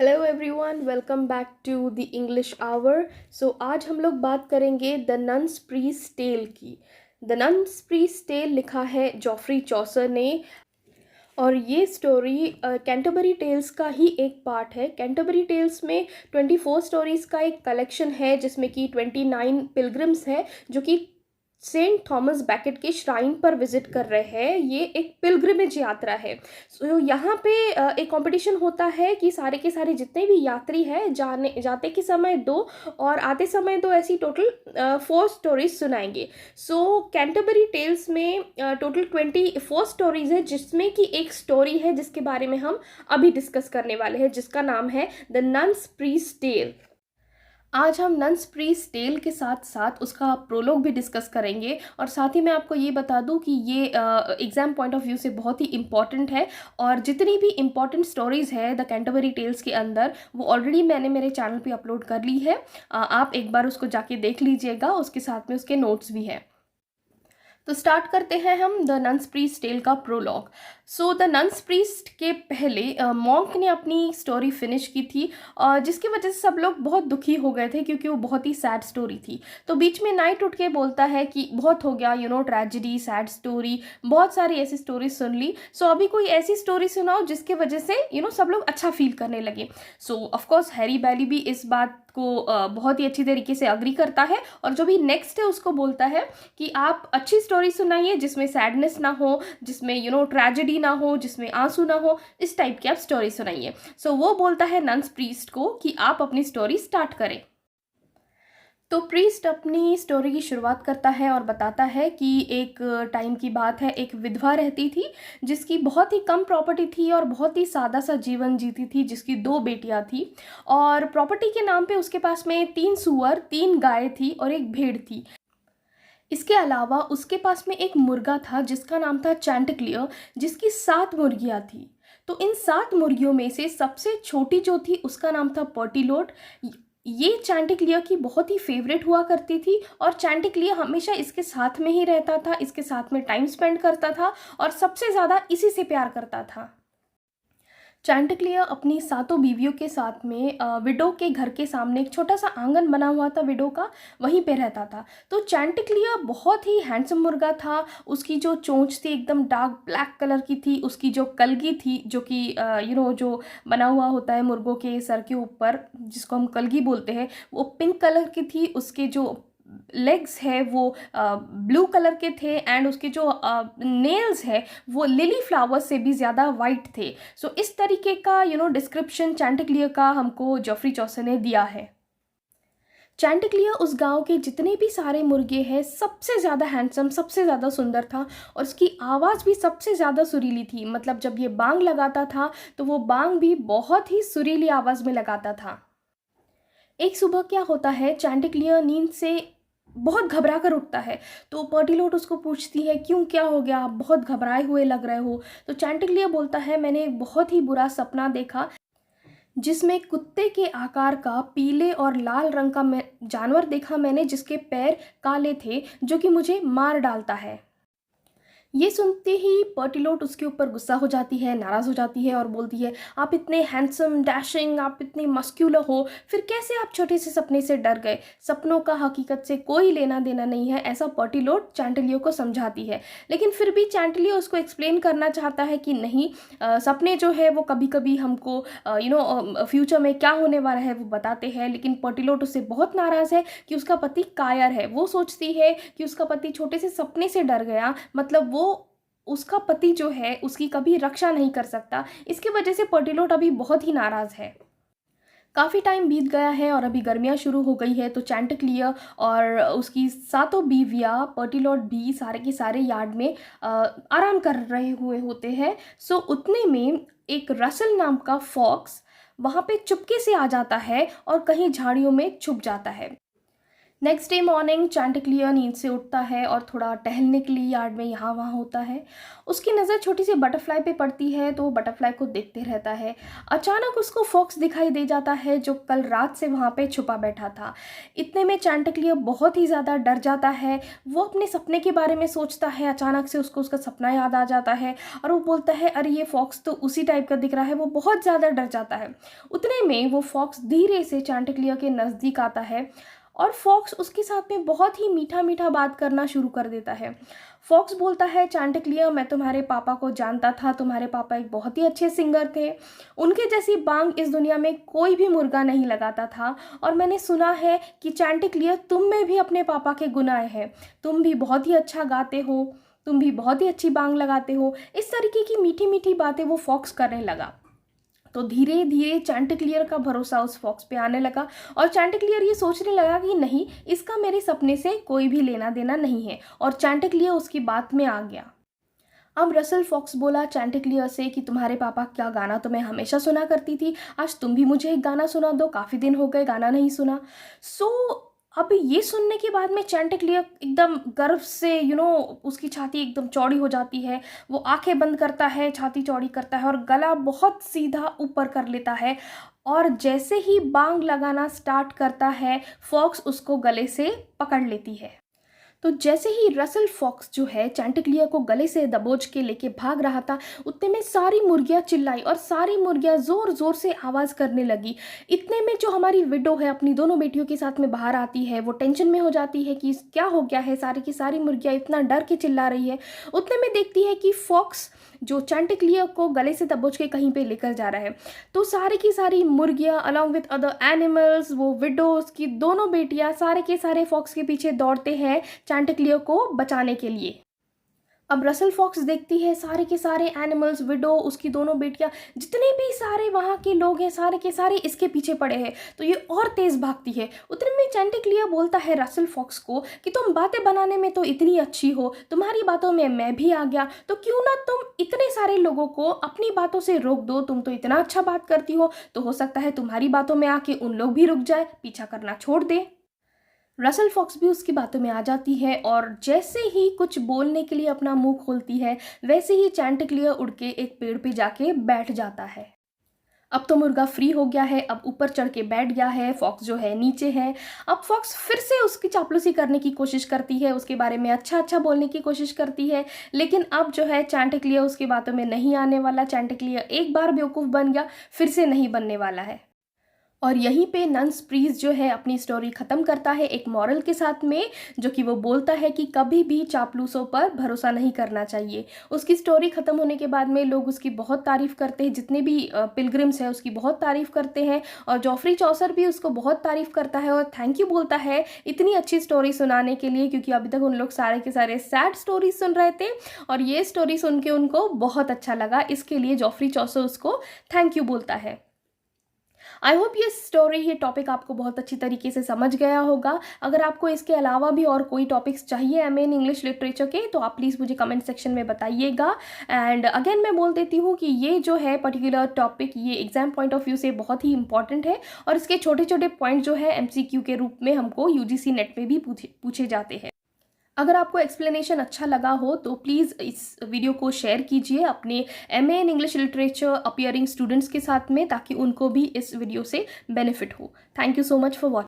Hello everyone, welcome back to the English hour. आज हम लोग बात करेंगे द नन्स प्रीस्ट टेल की। द नन्स प्रीस्ट टेल लिखा है जॉफ्री चौसर ने, और ये स्टोरी कैंटरबरी टेल्स का ही एक पार्ट है। कैंटरबरी टेल्स में 24 स्टोरीज़ का एक कलेक्शन है जिसमें कि 29 पिलग्रिम्स है जो कि सेंट थॉमस बैकेट के श्राइन पर विजिट कर रहे हैं। ये एक पिलग्रिमेज यात्रा है। यहाँ पे एक कंपटीशन होता है कि सारे के सारे जितने भी यात्री हैं जाते के समय 2 और आते समय 2, ऐसी टोटल 4 स्टोरीज सुनाएंगे। कैंटरबरी टेल्स में टोटल 24 स्टोरीज है जिसमें कि एक स्टोरी है जिसके बारे में हम अभी डिस्कस करने वाले हैं, जिसका नाम है द नन्स प्रीस्ट टेल। आज हम नन्स प्रीस्ट टेल के साथ साथ उसका प्रोलॉग भी डिस्कस करेंगे, और साथ ही मैं आपको ये बता दूं कि ये एग्ज़ाम पॉइंट ऑफ व्यू से बहुत ही इम्पॉर्टेंट है। और जितनी भी इम्पॉर्टेंट स्टोरीज़ है द कैंटरबरी टेल्स के अंदर, वो ऑलरेडी मैंने मेरे चैनल पे अपलोड कर ली है। आप एक बार उसको जाके देख लीजिएगा, उसके साथ में उसके नोट्स भी हैं। तो स्टार्ट करते हैं हम द नन्स प्रीस्ट टेल का प्रोलॉग। द नन्स प्रीस्ट के पहले मॉन्क ने अपनी स्टोरी फिनिश की थी, जिसकी वजह से सब लोग बहुत दुखी हो गए थे क्योंकि वो बहुत ही सैड स्टोरी थी। तो बीच में नाइट उठ के बोलता है कि बहुत हो गया, ट्रेजेडी, सैड स्टोरी, बहुत सारी ऐसी स्टोरी सुन ली। अभी कोई ऐसी स्टोरी सुनाओ जिसके वजह से सब लोग अच्छा फील करने लगे। ऑफकोर्स हैरी बैली भी इस बात को बहुत ही अच्छी तरीके से अग्री करता है, और जो भी नेक्स्ट है उसको बोलता है कि आप अच्छी स्टोरी सुनाइए जिसमें सैडनेस ना हो, जिसमें ट्रेजेडी ना हो, जिसमें आंसू ना हो, इस टाइप की आप स्टोरी सुनाइए। वो बोलता है नन्स प्रीस्ट को कि आप अपनी स्टोरी स्टार्ट करें। तो प्रीस्ट अपनी स्टोरी की शुरुआत करता है और बताता है कि एक टाइम की बात है, एक विधवा रहती थी जिसकी बहुत ही कम प्रॉपर्टी थी और बहुत ही सादा सा जीवन जीती थी, जिसकी 2 बेटियां थी। और प्रॉपर्टी के नाम पे उसके पास में 3 सूअर, 3 गाय थी और एक भेड़ थी। इसके अलावा उसके पास में एक मुर्गा था जिसका नाम था चैंटिक्लियर, जिसकी 7 मुर्गियाँ थी। तो इन 7 मुर्गियों में से सबसे छोटी जो थी उसका नाम था पर्टिलोट। ये चैंटिक्लियर की बहुत ही फेवरेट हुआ करती थी, और चैंटिक्लियर हमेशा इसके साथ में ही रहता था, इसके साथ में टाइम स्पेंड करता था और सबसे ज़्यादा इसी से प्यार करता था। चैंटिक्लियर अपनी 7 बीवियों के साथ में विडो के घर के सामने एक छोटा सा आंगन बना हुआ था विडो का, वहीं पे रहता था। तो चैंटिक्लियर बहुत ही हैंडसम मुर्गा था। उसकी जो चोंच थी एकदम डार्क ब्लैक कलर की थी। उसकी जो कलगी थी, जो कि जो बना हुआ होता है मुर्गों के सर के ऊपर, जिसको हम कलगी बोलते हैं, वो पिंक कलर की थी। उसके जो लेग्स है वो ब्लू कलर के थे, एंड उसके जो नेल्स है वो लिली फ्लावर्स से भी ज़्यादा वाइट थे। इस तरीके का डिस्क्रिप्शन चैंटिक्लियर का हमको जॉफ्री चौसर ने दिया है। चैंटिक्लियर उस गांव के जितने भी सारे मुर्गे हैं सबसे ज़्यादा हैंडसम, सबसे ज़्यादा सुंदर था, और उसकी आवाज़ भी सबसे ज़्यादा सुरीली थी। मतलब जब ये बांग लगाता था तो वो बांग भी बहुत ही सुरीली आवाज़ में लगाता था। एक सुबह क्या होता है, चैंटिक्लियर नींद से बहुत घबरा कर उठता है। तो पर्टिलोट उसको पूछती है, क्यों, क्या हो गया, आप बहुत घबराए हुए लग रहे हो। तो चैंटिक्लियर बोलता है, मैंने एक बहुत ही बुरा सपना देखा जिसमें कुत्ते के आकार का पीले और लाल रंग का जानवर देखा मैंने, जिसके पैर काले थे, जो कि मुझे मार डालता है। ये सुनते ही पर्टिलोट उसके ऊपर गुस्सा हो जाती है, नाराज़ हो जाती है और बोलती है, आप इतने हैंडसम, डैशिंग, आप इतने मस्क्यूलर हो, फिर कैसे आप छोटे से सपने से डर गए। सपनों का हकीकत से कोई लेना देना नहीं है, ऐसा पर्टिलोट चैंटिलियर को समझाती है। लेकिन फिर भी चैंटिलियर उसको एक्सप्लेन करना चाहता है कि नहीं, सपने जो है वो कभी कभी हमको फ्यूचर में क्या होने वाला है वो बताते हैं। लेकिन पर्टिलोट उससे बहुत नाराज़ है कि उसका पति कायर है। वो सोचती है कि उसका पति छोटे से सपने से डर गया, मतलब वो उसका पति जो है उसकी कभी रक्षा नहीं कर सकता। इसकी वजह से पर्टिलोट अभी बहुत ही नाराज़ है। काफ़ी टाइम बीत गया है और अभी गर्मियाँ शुरू हो गई है। तो चैंटिक्लियर और उसकी 7 बीवियाँ, पर्टिलोट भी, सारे के सारे यार्ड में आराम कर रहे हुए होते हैं। उतने में एक रसल नाम का फॉक्स वहाँ पे चुपके से आ जाता है और कहीं झाड़ियों में छुप जाता है। नेक्स्ट डे मॉर्निंग चांटिक्लियर नींद से उठता है और थोड़ा टहलने के लिए यार्ड में यहाँ वहाँ होता है। उसकी नज़र छोटी सी बटरफ्लाई पे पड़ती है तो वो बटरफ्लाई को देखते रहता है। अचानक उसको फॉक्स दिखाई दे जाता है जो कल रात से वहाँ पे छुपा बैठा था। इतने में चांटिक्लियर बहुत ही ज़्यादा डर जाता है। वो अपने सपने के बारे में सोचता है, अचानक से उसको उसका सपना याद आ जाता है और वो बोलता है अरे ये फॉक्स तो उसी टाइप का दिख रहा है। वो बहुत ज़्यादा डर जाता है। उतने में वो फॉक्स धीरे से चांटिक्लियर के नज़दीक आता है और फॉक्स उसके साथ में बहुत ही मीठा मीठा बात करना शुरू कर देता है। फॉक्स बोलता है चांटिक्लियर मैं तुम्हारे पापा को जानता था, तुम्हारे पापा एक बहुत ही अच्छे सिंगर थे। उनके जैसी बांग इस दुनिया में कोई भी मुर्गा नहीं लगाता था और मैंने सुना है कि चांटिक्लियर तुम में भी अपने पापा के गुण आए हैं। तुम भी बहुत ही अच्छा गाते हो, तुम भी बहुत ही अच्छी बांग लगाते हो। इस तरीके की मीठी मीठी बातें वो फॉक्स करने लगा। तो धीरे धीरे चांटिक्लियर का भरोसा उस फॉक्स पे आने लगा और चांटिक्लियर ये सोचने लगा कि नहीं, इसका मेरे सपने से कोई भी लेना देना नहीं है और चांटिक्लियर उसकी बात में आ गया। अब रसल फॉक्स बोला चांटिक्लियर से कि तुम्हारे पापा क्या गाना तो मैं हमेशा सुना करती थी, आज तुम भी मुझे एक गाना सुना दो, काफ़ी दिन हो गए गाना नहीं सुना। अब ये सुनने के बाद में चांटिक्लियर एकदम गर्व से उसकी छाती एकदम चौड़ी हो जाती है। वो आंखें बंद करता है, छाती चौड़ी करता है और गला बहुत सीधा ऊपर कर लेता है और जैसे ही बांग लगाना स्टार्ट करता है फॉक्स उसको गले से पकड़ लेती है। तो जैसे ही रसल फॉक्स जो है चांटिक्लियर को गले से दबोच के लेके भाग रहा था, उतने में सारी मुर्गियाँ चिल्लाई और सारी मुर्गियाँ ज़ोर ज़ोर से आवाज़ करने लगी। इतने में जो हमारी विडो है अपनी दोनों बेटियों के साथ में बाहर आती है। वो टेंशन में हो जाती है कि क्या हो गया है, सारी की सारी मुर्गियाँ इतना डर के चिल्ला रही है। उतने में देखती है कि फॉक्स जो चांटिक्लियर को गले से दबोच के कहीं पे लेकर जा रहा है। तो सारी की सारी मुर्गियाँ अलॉन्ग विथ अदर एनिमल्स, वो विडोज़ की दोनों बेटियाँ सारे के सारे फॉक्स के पीछे दौड़ते हैं चांटिक्लियर को बचाने के लिए। अब रसल फॉक्स देखती है सारे के सारे एनिमल्स, विडो, उसकी दोनों बेटियां, जितने भी सारे वहाँ के लोग हैं सारे के सारे इसके पीछे पड़े हैं। तो ये और तेज़ भागती है। उतने में चांटिक्लियर बोलता है रसल फॉक्स को कि तुम बातें बनाने में तो इतनी अच्छी हो, तुम्हारी बातों में मैं भी आ गया, तो क्यों ना तुम इतने सारे लोगों को अपनी बातों से रोक दो। तुम तो इतना अच्छा बात करती हो, तो हो सकता है तुम्हारी बातों में आके उन लोग भी रुक जाए, पीछा करना छोड़ दे। रसल फॉक्स भी उसकी बातों में आ जाती है और जैसे ही कुछ बोलने के लिए अपना मुंह खोलती है वैसे ही चांटिक्लियर उड़ के एक पेड़ पे जाके बैठ जाता है। अब तो मुर्गा फ्री हो गया है, अब ऊपर चढ़ के बैठ गया है, फॉक्स जो है नीचे है। अब फॉक्स फिर से उसकी चापलूसी करने की कोशिश करती है, उसके बारे में अच्छा अच्छा बोलने की कोशिश करती है, लेकिन अब जो है चांटिक्लियर उसकी बातों में नहीं आने वाला। चांटिक्लियर एक बार बेवकूफ़ बन गया, फिर से नहीं बनने वाला है। और यहीं पे नन्स प्रीस जो है अपनी स्टोरी ख़त्म करता है एक मॉरल के साथ में, जो कि वो बोलता है कि कभी भी चापलूसों पर भरोसा नहीं करना चाहिए। उसकी स्टोरी ख़त्म होने के बाद में लोग उसकी बहुत तारीफ़ करते हैं, जितने भी पिलग्रिम्स हैं उसकी बहुत तारीफ़ करते हैं और जॉफ्री चौसर भी उसको बहुत तारीफ़ करता है और थैंक यू बोलता है इतनी अच्छी स्टोरी सुनाने के लिए, क्योंकि अभी तक उन लोग सारे के सारे सैड स्टोरी सुन रहे थे और ये स्टोरी सुन के उनको बहुत अच्छा लगा। इसके लिए जॉफ्री चौसर उसको थैंक यू बोलता है। आई होप ये टॉपिक आपको बहुत अच्छी तरीके से समझ गया होगा। अगर आपको इसके अलावा भी और कोई टॉपिक्स चाहिए एमए इन इंग्लिश लिटरेचर के, तो आप प्लीज़ मुझे कमेंट सेक्शन में बताइएगा। एंड अगेन मैं बोल देती हूँ कि ये जो है पर्टिकुलर टॉपिक ये एग्जाम पॉइंट ऑफ व्यू से बहुत ही इंपॉर्टेंट है और इसके छोटे छोटे पॉइंट जो है एमसीक्यू के रूप में हमको यूजीसी नेट में भी पूछे जाते हैं। अगर आपको एक्सप्लेनेशन अच्छा लगा हो तो प्लीज़ इस वीडियो को शेयर कीजिए अपने MA in English literature appearing students के साथ में, ताकि उनको भी इस वीडियो से बेनिफिट हो। Thank you so much for watching.